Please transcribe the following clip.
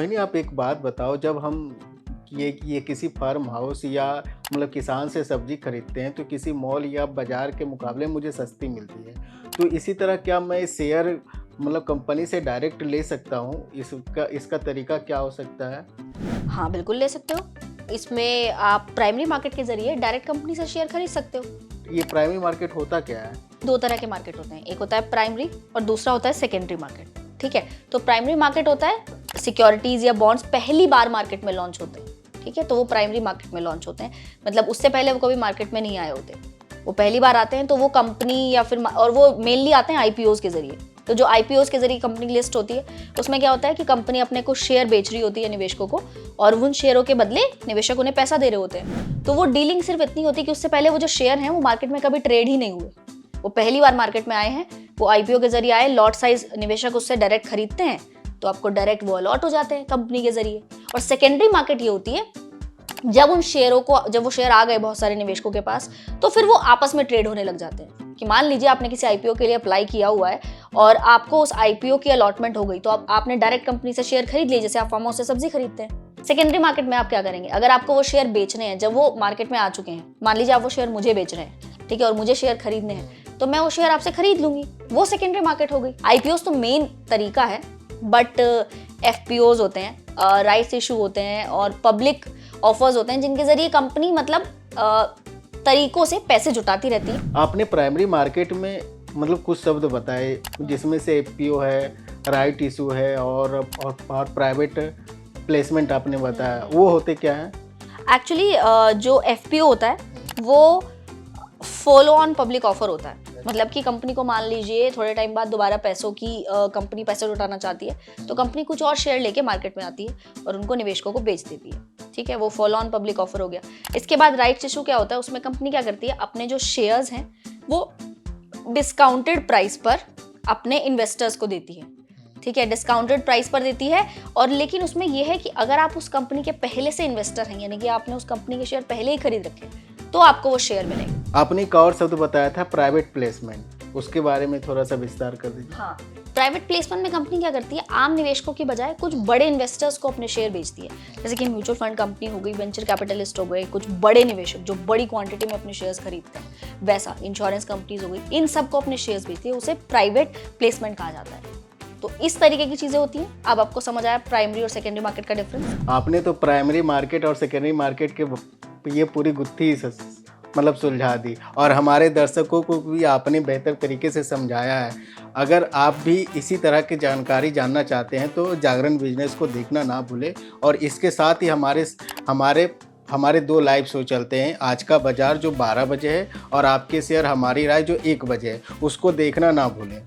मोहिनी, आप एक बात बताओ, जब हम ये किसी फार्म हाउस या मतलब किसान से सब्जी खरीदते हैं तो किसी मॉल या बाजार के मुकाबले मुझे सस्ती मिलती है। तो इसी तरह क्या मैं शेयर मतलब कंपनी से डायरेक्ट ले सकता हूँ? इसका इसका तरीका क्या हो सकता है? हाँ, बिल्कुल ले सकते हो। इसमें आप प्राइमरी मार्केट के ज़रिए डायरेक्ट कंपनी से शेयर खरीद सकते हो। ये प्राइमरी मार्केट होता क्या है? 2 तरह के मार्केट होते हैं, एक होता है प्राइमरी और दूसरा होता है सेकेंडरी मार्केट, ठीक है? तो प्राइमरी मार्केट होता है सिक्योरिटीज़ या बॉन्ड्स पहली बार मार्केट में लॉन्च होते हैं, ठीक है? तो वो प्राइमरी मार्केट में लॉन्च होते हैं, मतलब उससे पहले वो कभी मार्केट में नहीं आए होते। वो पहली बार आते हैं तो वो कंपनी या फिर और वो मेनली आते हैं आईपीओज़ के ज़रिए। तो जो आईपीओज़ के ज़रिए कंपनी की लिस्ट होती है, उसमें क्या होता है कि कंपनी अपने को शेयर बेच रही होती है निवेशकों को, और उन शेयरों के बदले निवेशक उन्हें पैसा दे रहे होते हैं। तो वो डीलिंग सिर्फ इतनी होती है कि उससे पहले वो जो शेयर हैं वो मार्केट में कभी ट्रेड ही नहीं हुए। वो पहली बार मार्केट में आए हैं, वो आईपीओ के जरिए आए, लॉट साइज निवेशक उससे डायरेक्ट खरीदते हैं, तो आपको डायरेक्ट वो अलॉट हो जाते हैं कंपनी के जरिए। और सेकेंडरी मार्केट ये होती है जब वो शेयर आ गए बहुत सारे निवेशकों के पास, तो फिर वो आपस में ट्रेड होने लग जाते हैं। कि मान लीजिए आपने किसी आईपीओ के लिए अप्लाई किया हुआ है और आपको उस आईपीओ की अलॉटमेंट हो गई, तो अब आपने डायरेक्ट कंपनी से शेयर खरीद लिए, जैसे आप फार्म हाउस से सब्जी खरीदते हैं। सेकेंडरी मार्केट में आप क्या करेंगे, अगर आपको वो शेयर बेचने हैं जब वो मार्केट में आ चुके हैं, मान लीजिए आप वो शेयर मुझे बेच रहे हैं, ठीक है, और मुझे शेयर खरीदने हैं, तो मैं वो शेयर आपसे खरीद लूंगी, वो सेकेंडरी मार्केट हो गई। आईपीओस तो मेन तरीका है, बट एफपीओज होते हैं, राइट्स इशू होते हैं और पब्लिक ऑफर्स होते हैं, जिनके जरिए कंपनी मतलब तरीकों से पैसे जुटाती रहती है। आपने प्राइमरी मार्केट में मतलब कुछ शब्द बताए, जिसमें से एफपीओ है, राइट इशू है और प्राइवेट प्लेसमेंट आपने बताया, वो होते क्या हैं? एक्चुअली जो एफपीओ होता है वो फॉलो ऑन पब्लिक ऑफर होता है। मतलब कि कंपनी को मान लीजिए थोड़े टाइम बाद दोबारा कंपनी पैसे जुटाना चाहती है, तो कंपनी कुछ और शेयर लेके मार्केट में आती है और उनको निवेशकों को बेच देती है, ठीक है? वो फॉलो ऑन पब्लिक ऑफर हो गया। इसके बाद राइट्स इशू क्या होता है, उसमें कंपनी क्या करती है, अपने जो शेयर्स हैं वो डिस्काउंटेड प्राइस पर अपने इन्वेस्टर्स को देती है, ठीक है? डिस्काउंटेड प्राइस पर देती है, और लेकिन उसमें यह है कि अगर आप उस कंपनी के पहले से इन्वेस्टर हैं, यानी कि आपने उस कंपनी के शेयर पहले ही खरीद रखे, तो आपको वो शेयर मिलेंगे। आपने एक और शब्द बताया था, प्राइवेट प्लेसमेंट, उसके बारे में थोड़ा सा विस्तार कर दीजिए। हाँ, प्राइवेट प्लेसमेंट में कंपनी क्या करती है, आम निवेशकों की बजाय कुछ बड़े इन्वेस्टर्स को अपने शेयर बेचती है। जैसे कि म्यूचुअल फंड कंपनी हो गई, वेंचर कैपिटलिस्ट हो गए, कुछ बड़े निवेशक जो बड़ी क्वांटिटी में अपने शेयर्स खरीदते हैं, वैसा इंश्योरेंस कंपनीज हो गई, इन सबको अपने शेयर्स बेचती है, उसे प्राइवेट प्लेसमेंट कहा जाता है। तो इस तरीके की चीजें होती हैं। अब आपको समझ आया प्राइमरी और सेकेंडरी मार्केट का डिफरेंस? आपने तो प्राइमरी मार्केट और सेकेंडरी मार्केट के ये पूरी गुत्थी मतलब सुलझा दी, और हमारे दर्शकों को भी आपने बेहतर तरीके से समझाया है। अगर आप भी इसी तरह की जानकारी जानना चाहते हैं तो जागरण बिजनेस को देखना ना भूलें, और इसके साथ ही हमारे 2 लाइव शो चलते हैं, आज का बाजार जो 12 बजे है और आपके शेयर हमारी राय जो 1 बजे है, उसको देखना ना भूलें।